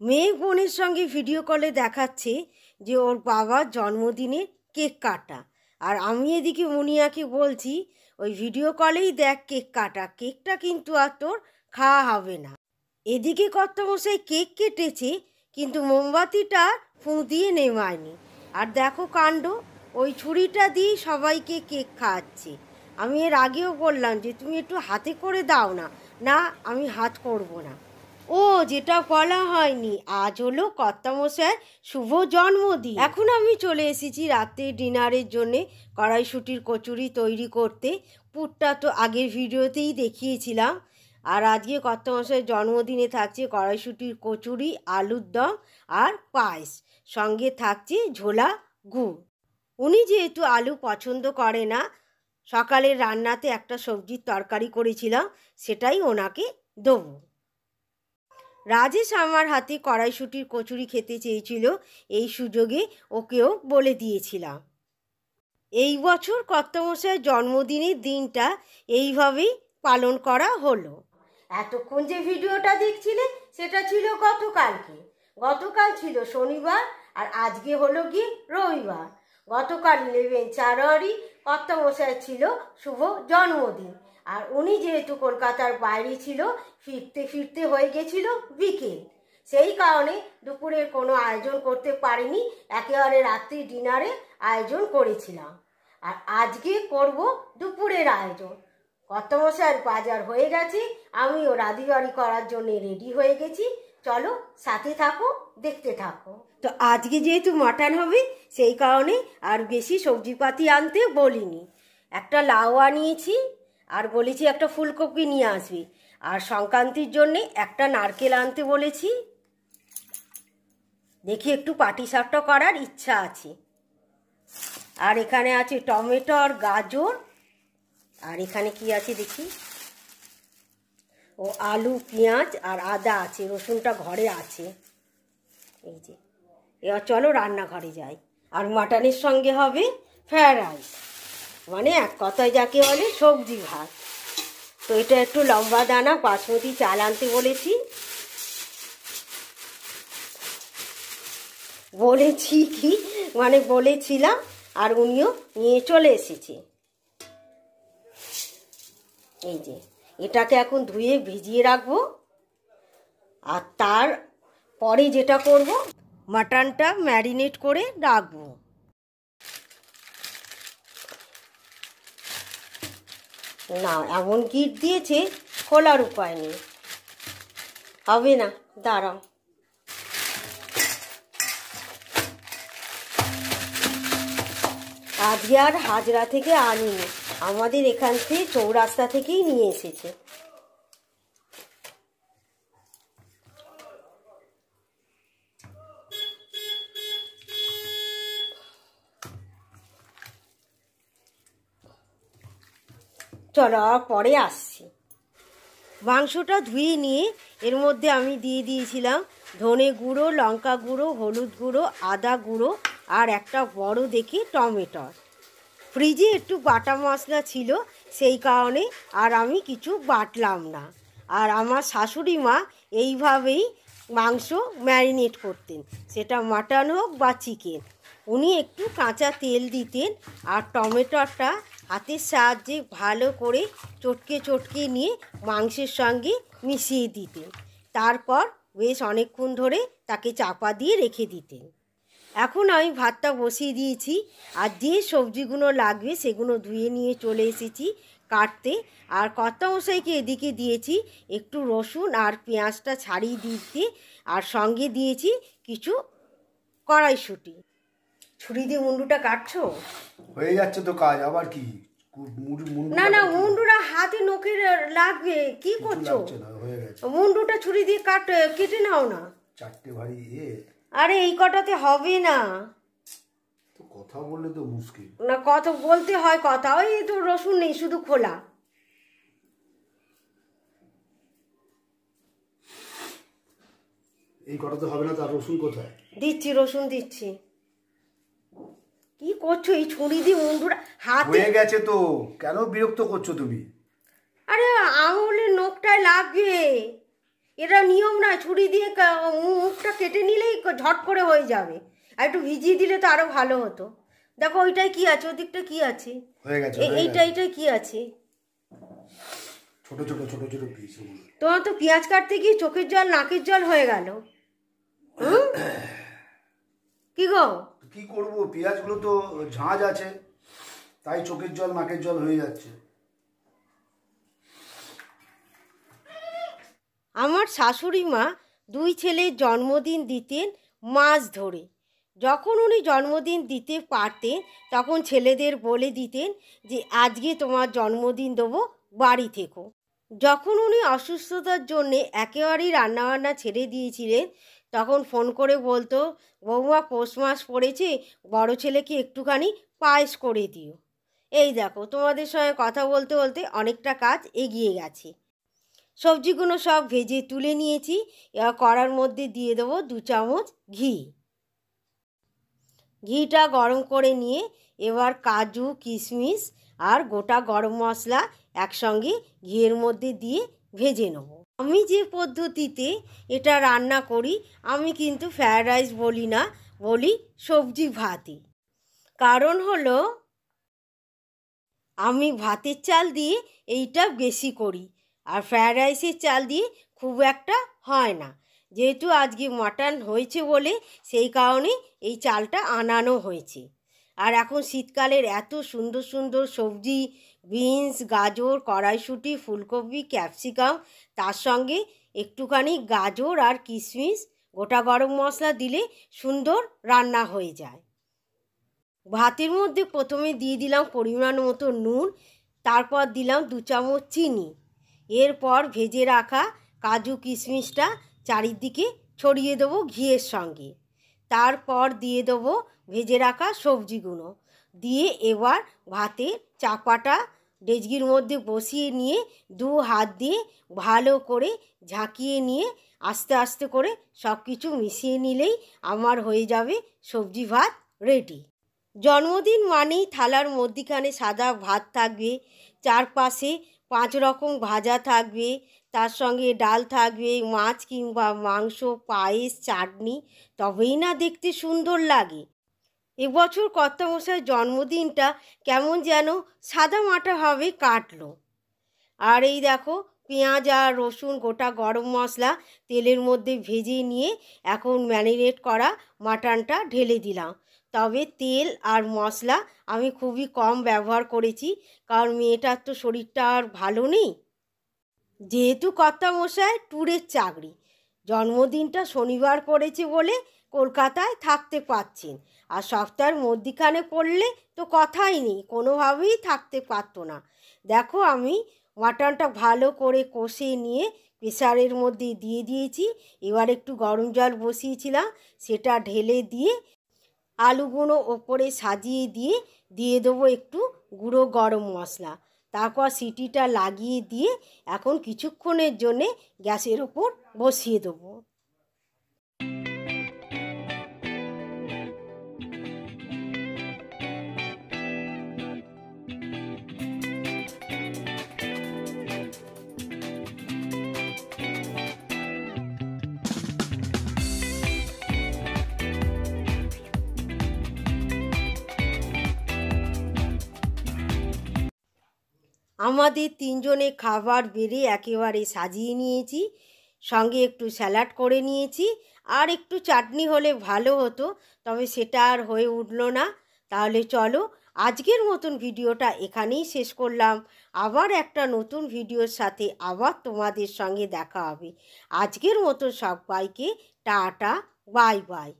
মেয়ে বোনের সঙ্গে ভিডিও কলে দেখাচ্ছে যে ওর বাবার জন্মদিনে কেক কাটা, আর আমি এদিকে মুনিয়াকে বলছি ওই ভিডিও কলেই দেখ কেক কাটা, কেকটা কিন্তু আর তোর খাওয়া হবে না। এদিকে কর্তামশাই কেক কেটেছে কিন্তু মোমবাতিটা ফুঁ দিয়ে নেমায়নি। আর দেখো কাণ্ড, ওই ছুরিটা দিয়ে সবাইকে কেক খাওয়াচ্ছে। আমি এর আগেও বললাম যে তুমি একটু হাতে করে দাও না। না, আমি হাত করব না। ও, যেটা বলা হয়নি, আজ হলো কর্তামশাইয়ের শুভ জন্মদিন। এখন আমি চলে এসেছি রাতে ডিনারের জন্যে কড়াইশুঁটির কচুরি তৈরি করতে। পুরটা তো আগের ভিডিওতেই দেখিয়েছিলাম। আর আজকে কর্তামশাইয়ের জন্মদিনে থাকছে কড়াইশুঁটির কচুরি, আলুর দম আর পায়েস, সঙ্গে থাকছে ঝোলা গুড়। উনি যেহেতু আলু পছন্দ করে না, সকালের রান্নাতে একটা সবজির তরকারি করেছিলাম, সেটাই ওনাকে দেবো। রাজেশ আমার হাতে কড়াইশুঁটির কচুরি খেতে চেয়েছিল, এই সুযোগে ওকেও বলে দিয়েছিলাম। এই বছর কর্তামশাইয়ের জন্মদিনের দিনটা এইভাবেই পালন করা হলো। এতক্ষণ যে ভিডিওটা দেখছিলে সেটা ছিল গতকালকে। গতকাল ছিল শনিবার আর আজকে হলো গিয়ে রবিবার। গতকাল 11 জানুয়ারি কর্তামশাইয়ের ছিল শুভ জন্মদিন, আর উনি যেহেতু কলকাতার বাইরে ছিল, ফিরতে ফিরতে হয়ে গেছিল বিকেল। সেই কারণে দুপুরের কোনো আয়োজন করতে পারিনি, একেবারে রাত্রি ডিনারে আয়োজন করেছিলাম। আর আজকে করব দুপুরের আয়োজন। কর্তামশাইয়ের বাজার হয়ে গেছে, আমিও রাঁধুনি করার জন্য রেডি হয়ে গেছি। চলো সাথে থাকো, দেখতে থাকো। তো আজকে যেহেতু মাটন হবে সেই কারণে আর বেশি সবজিপাতি আনতে বলিনি। একটা লাউ আনিয়েছি আর বলেছি একটা ফুলকপি নিয়ে আসবি, আর সংক্রান্তির জন্যে একটা নারকেল আনতে বলেছি। দেখি একটু পাটিসাপটা করার ইচ্ছা আছে। আর এখানে আছে টমেটো আর গাজর, আর এখানে কি আছে দেখি, ও আলু, পেঁয়াজ আর আদা আছে, রসুনটা ঘরে আছে। এই যে, এবার চলো রান্নাঘরে যাই। আর মাটনের সঙ্গে হবে ফ্রায়েড রাইস, মানে এক কথায় যাকে বলে সবজি ভাত। তো এটা একটু লম্বা দানা বাসমতি চাল আনতে বলেছি। বলেছি কি, মানে বলেছিলাম, আর উনিও নিয়ে চলে এসেছে। এই যে, এটাকে এখন ধুয়ে ভিজিয়ে রাখবো। আর তারপরে যেটা করব, মাটনটা ম্যারিনেট করে রাখবো। না, এমন গিট দিয়েছে খোলার উপায় নেই, হবে না, দাঁড়াও। আজকে আর হাজরা থেকে আনিনি, আমাদের এখান থেকে চৌরাস্তা থেকেই নিয়ে এসেছে। চলো আর পরে আসছি। মাংসটা ধুয়ে নিয়ে এর মধ্যে আমি দিয়ে দিয়েছিলাম ধনে গুঁড়ো, লঙ্কা গুঁড়ো, হলুদ গুঁড়ো, আদা গুঁড়ো আর একটা বড় দেখে টমেটো। ফ্রিজে একটু বাটা মশলা ছিল, সেই কারণে আর আমি কিছু বাটলাম না। আর আমার শাশুড়ি মা এইভাবেই মাংস ম্যারিনেট করতেন, সেটা মাটন হোক বা চিকেন। উনি একটু কাঁচা তেল দিতেন আর টমেটোটা হাতের সাহায্যে ভালো করে চটকে চটকে নিয়ে মাংসের সঙ্গে মিশিয়ে দিতেন। তারপর বেশ অনেকক্ষণ ধরে তাকে চাপা দিয়ে রেখে দিতেন। এখন আমি ভাতটা বসিয়ে দিয়েছি, আর যে সবজিগুলো লাগবে সেগুলো ধুয়ে নিয়ে চলে এসেছি কাটতে। আর কর্তামশাইকে এদিকে দিয়েছি একটু রসুন আর পেঁয়াজটা ছাড়িয়ে দিতে, আর সঙ্গে দিয়েছি কিছু কড়াইশুঁটি। ছুরি দিয়ে মুন্ডুটা কাটছো? হয়ে যাচ্ছে তো কাজ, আবার কি? না না, মুন্ডুটা হাতে নখে লাগবে, কি করছো? মুন্ডুটা ছুরি দিয়ে কেটে নাও না। চারটে ভারী আরে এই কটাতে হবে না তো, কথা বললে তো মুশকিল না, কথা বলতে হয় কথা। ওই তো রসুন নেই, শুধু খোলা। এই কটাতে হবে না, তার রসুন কোথায়? দিচ্ছি, রসুন দিচ্ছি। কি করছো? এই ছুরি দিয়ে মুন্ডুটা হাতে হয়ে গেছে তো, কেন বিরক্ত করছো তুমি? আরে আঙুলের নখটায় লাগবে, এটা নিয়ম না, ছুরি দিয়ে মুখটা কেটে নিলেই ঝট করে হয়ে যাবে। আর একটু ভিজিয়ে দিলে তো আরো ভালো হতো। দেখো ওইটাই কি আছে, ওদিকটা কি আছে, হয়ে গেছে এইটাই কি আছে। ছোট ছোট ছোট ছোট পিস। তোমার তো পেঁয়াজ কাটতে গিয়ে চোখের জল নাকের জল হয়ে গেল। কি গো, কি করব, পেঁয়াজগুলো তো ঝাঁঝ আছে, তাই চোখের জল নাকের জল হয়ে যাচ্ছে। আমার শাশুড়ি মা 2 ছেলের জন্মদিন দিতেন মাস ধরে। যখন উনি জন্মদিন দিতে পারতেন তখন ছেলেদের বলে দিতেন যে আজকে তোমার জন্মদিন দেবো, বাড়ি থেকো। যখন উনি অসুস্থতার জন্যে একেবারেই রান্নাবান্না ছেড়ে দিয়েছিলেন তখন ফোন করে বলতো, বৌমা পৌষ মাস পড়েছে, বড় ছেলেকে একটুখানি পায়েস করে দিও। এই দেখো তোমাদের সঙ্গে কথা বলতে বলতে অনেকটা কাজ এগিয়ে গেছে। সবজিগুলো সব ভেজে তুলে নিয়েছি। এবার কড়ার মধ্যে দিয়ে দেবো 2 চামচ ঘি। ঘিটা গরম করে নিয়ে এবার কাজু কিশমিশ আর গোটা গরম মশলা একসঙ্গে ঘিয়ের মধ্যে দিয়ে ভেজে নেব। আমি যে পদ্ধতিতে এটা রান্না করি, আমি কিন্তু ফ্রায়েড রাইস বলি না, বলি সবজি ভাতই। কারণ হলো আমি ভাতের চাল দিয়ে এইটা বেশি করি, আর ফ্রায়েড রাইসের চাল দিয়ে খুব একটা হয় না। যেহেতু আজকে মাটন হয়েছে বলে সেই কারণে এই চালটা আনানো হয়েছে। আর এখন শীতকালের এত সুন্দর সুন্দর সবজি, বিনস, গাজর, কড়াইশুঁটি, ফুলকপি, ক্যাপসিকাম, তার সঙ্গে একটুখানি গাজর আর কিশমিশ, গোটা গরম মশলা দিলে সুন্দর রান্না হয়ে যায়। ভাতের মধ্যে প্রথমে দিয়ে দিলাম পরিমাণ মতো নুন, তারপর দিলাম 2 চামচ চিনি। এরপর ভেজে রাখা কাজু কিশমিশটা চারিদিকে ছড়িয়ে দেবো ঘিয়ের সঙ্গে। তারপর দিয়ে দেবো ভেজে রাখা সবজিগুলো দিয়ে এবার ভাতের চাপাটা ডেচকির মধ্যে বসিয়ে নিয়ে 2 হাত দিয়ে ভালো করে ঝাঁকিয়ে নিয়ে আস্তে আস্তে করে সব কিছু মিশিয়ে নিলেই আমার হয়ে যাবে সবজি ভাত রেডি। জন্মদিন মানেই থালার মধ্যিখানে সাদা ভাত থাকবে, চারপাশে 5 রকম ভাজা থাকবে, তার সঙ্গে ডাল থাকবে, মাছ কিংবা মাংস, পায়েস, চাটনি, তবেই না দেখতে সুন্দর লাগে। এবছর কর্তামশাইয়ের জন্মদিনটা কেমন যেন সাদামাটাভাবে কাটলো। আর এই দেখো পেঁয়াজ আর রসুন, গোটা গরম মশলা তেলের মধ্যে ভেজে নিয়ে এখন ম্যারিনেট করা মাটনটা ঢেলে দিলাম। তবে তেল আর মশলা আমি খুবই কম ব্যবহার করেছি, কারণ মেয়েটার তো শরীরটা আর ভালো নেই। যেহেতু কর্তামশাই ট্যুরের চাকরি, জন্মদিনটা শনিবার পড়েছে বলে কলকাতায় থাকতে পারছেন, আর সপ্তাহের মধ্যিখানে পড়লে তো কথাই নেই, কোনোভাবেই থাকতে পারতো না। দেখো আমি মাটনটা ভালো করে কষে নিয়ে প্রেসারের মধ্যে দিয়ে দিয়েছি। এবার একটু গরম জল বসিয়েছিলাম, সেটা ঢেলে দিয়ে আলুগুলো ওপরে সাজিয়ে দিয়ে দিয়ে দেবো একটু গুঁড়ো গরম মশলা। তারপর সিটিটা লাগিয়ে দিয়ে এখন কিছুক্ষণের জন্যে গ্যাসের ওপর বসিয়ে দেবো। আমাদের 3 জনে খাবার বেড়ে একেবারে সাজিয়ে নিয়েছি, সঙ্গে একটু স্যালাড করে নিয়েছি, আর একটু চাটনি হলে ভালো হতো, তবে সেটা আর হয়ে উঠলো না। তাহলে চলো আজকের মতন ভিডিওটা এখানেই শেষ করলাম। আবার একটা নতুন ভিডিওর সাথে আবার তোমাদের সঙ্গে দেখা হবে। আজকের মতো সবাইকে টাটা, বাই বাই।